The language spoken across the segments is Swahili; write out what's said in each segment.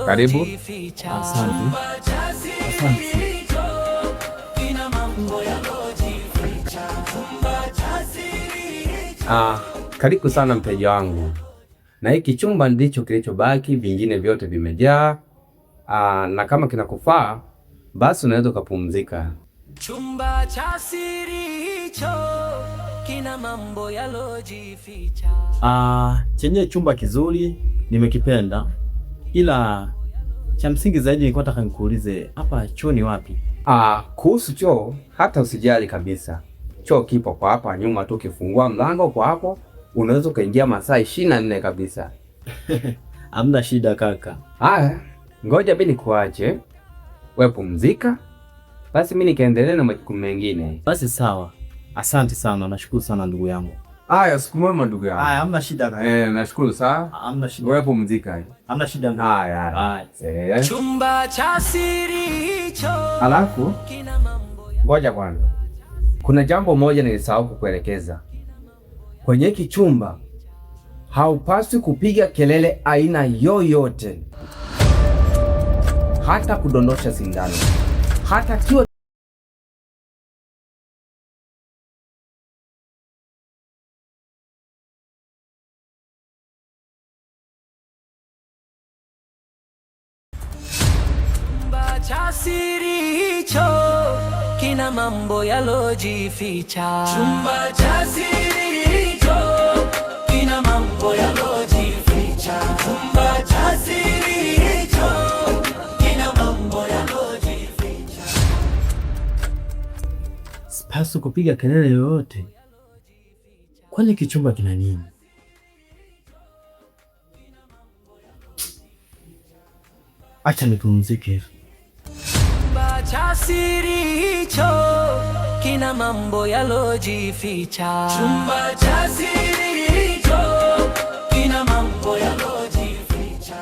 Karibu. Asante. Karibu sana mteja wangu, na hiki chumba ndicho kilichobaki, vingine vyote vimejaa. Na kama kinakufaa basi unaweza ukapumzika. Chumba cha siri hicho kina mambo yalojificha. Chenye chumba kizuri, nimekipenda, ila cha msingi zaidi nilikuwa nataka nikuulize hapa choo ni wapi? Kuhusu choo hata usijali kabisa. Choo kipo kwa hapa nyuma tu, ukifungua mlango kwa hapo unaweza ukaingia masaa 24 kabisa. Hamna shida kaka. Haya, ngoja mimi nikuache wewe pumzika, basi mimi nikaendelea na majukumu mengine. Basi sawa. Asante sana, nashukuru sana ndugu yangu. Haya, siku mwema ndugu yangu. Haya, hamna shida kaka. Nashukuru sana. Hamna shida. Wewe pumzika. Hamna shida. Haya. Chumba cha siri hicho. Alafu ngoja kwanza, kuna jambo moja nilisahau kukuelekeza. Kwenye hiki chumba haupaswi kupiga kelele aina yoyote, hata kudondosha sindano, hata kiwa cha siri hicho kina mambo yalojificha. Chumba cha siri hicho kina mambo yalojificha. Chumba cha siri hicho kina mambo yalojificha. Sipaswi kupiga kelele yoyote. Kwani kichumba kina nini? Acha nipumzike. Chumba cha siri hicho kina mambo yalojificha. Chumba cha siri hicho kina mambo yalojificha.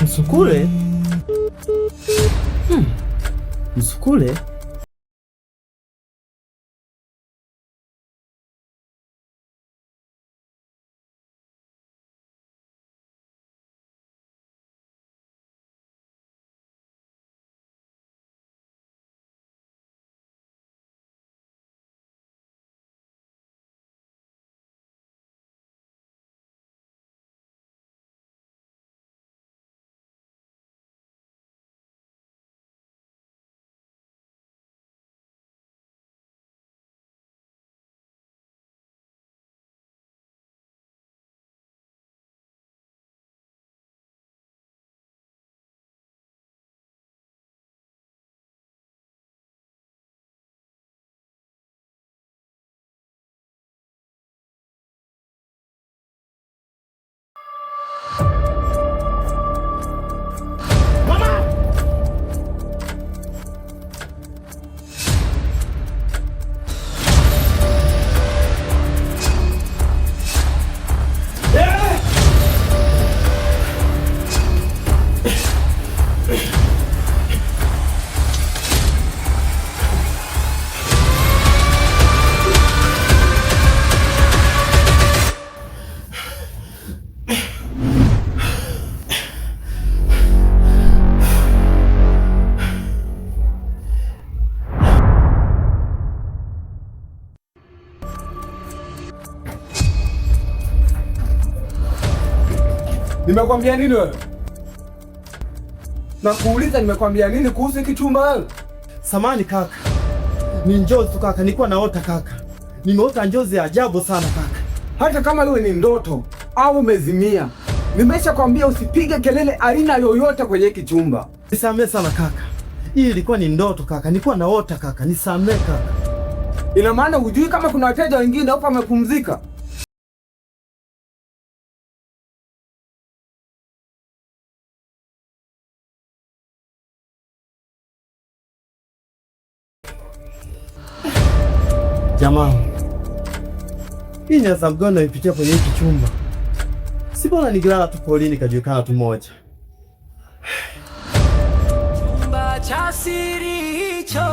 Msukule? Msukule? Nimekwambia nini wewe? Na kuuliza nimekwambia nini kuhusu hiki chumba wewe? Samani kaka, ni njozi tu kaka, nilikuwa naota kaka. Nimeota njozi ya ajabu sana kaka. Hata kama iwe ni ndoto au umezimia, nimeshakwambia usipige kelele aina yoyote kwenye hiki chumba. Nisamehe sana kaka, hii ilikuwa ni ndoto kaka, nilikuwa naota kaka, nisamehe kaka. Ina maana hujui kama kuna wateja wengine hapa wamepumzika? Jamaa, hii ni adhabu gani naipitia kwenye hiki chumba? Si bora nikilala tu polini kajulikana tu moja. Chumba cha siri hicho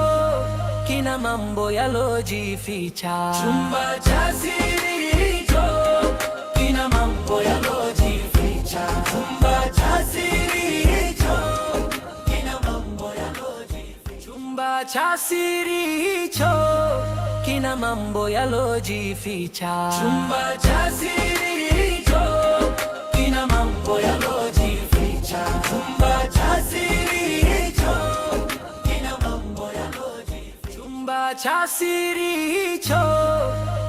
kina mambo yalojificha. Chumba cha siri hicho kina mambo yalojificha. Chumba cha siri hicho kina mambo yalojificha. Chumba cha siri hicho kina mambo yalojificha. Chumba cha siri hicho kina mambo yalojificha. Chumba cha siri hicho kina mambo yalojificha. Chumba cha siri hicho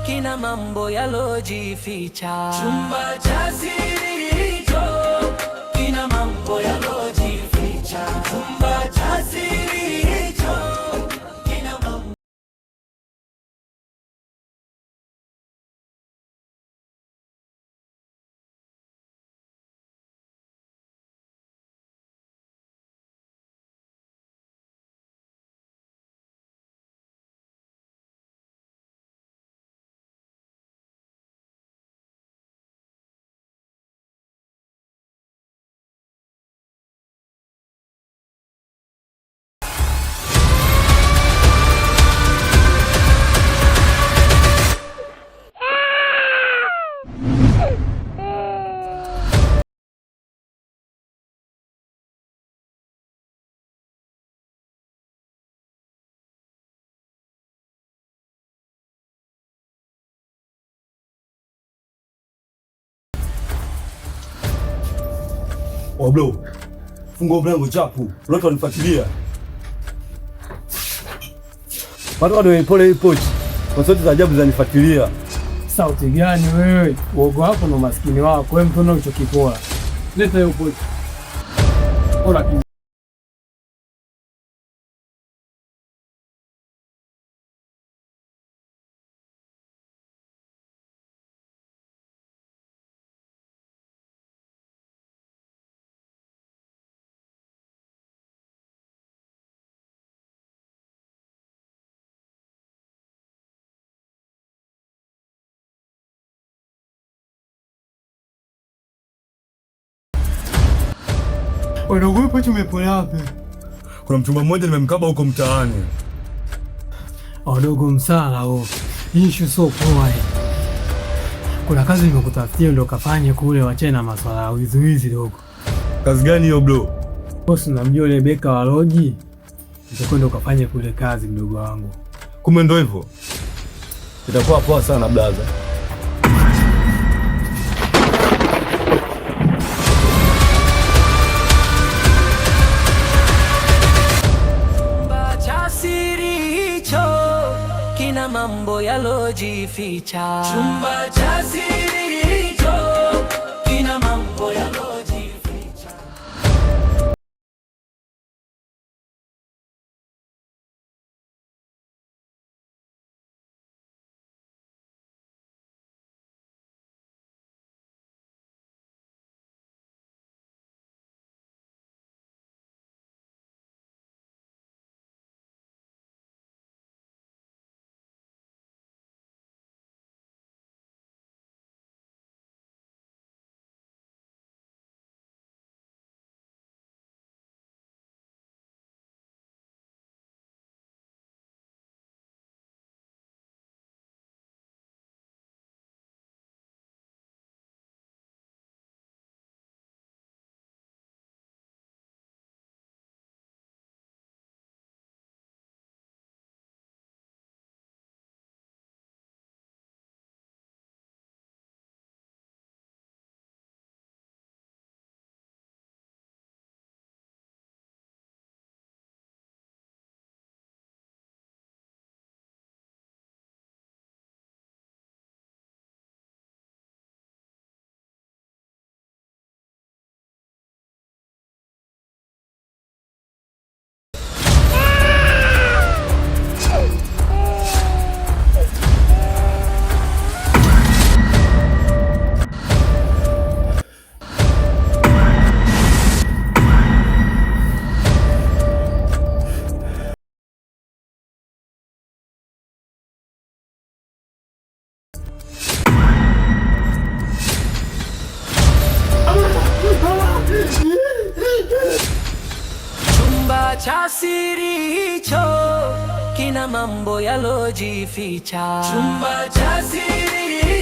kina mambo yalojificha. Chumba cha siri hicho kina mambo yalojificha. Chumba cha siri hicho kina mambo. Bro, fungua mlango chapu. Watu wanifuatilia. Watu wanaipole hii pochi. Kwa sauti za ajabu zanifuatilia. Sauti gani wewe? Uogo wako na umaskini wako. Wewe mtu unachokipoa. Leta hiyo pochi. Ora Unaogopa tumepola wapi? Kuna mchumba mmoja nimemkaba huko mtaani. Wadogo msala huo. Ishu so poa. Kuna kazi nimekutafutia ndio kafanye kule, wachana na maswala ya wizi dogo. Kazi gani hiyo bro? Bosi namjua ile beka wa loji. Nitakwenda ukafanye kule kazi mdogo wangu. Kumbe ndio hivyo. Itakuwa poa sana blaza. Kina mambo yalojificha. Chumba cha siri hicho kina mambo yalojificha. Chumba cha siri hicho kina mambo yalojificha. Chumba cha siri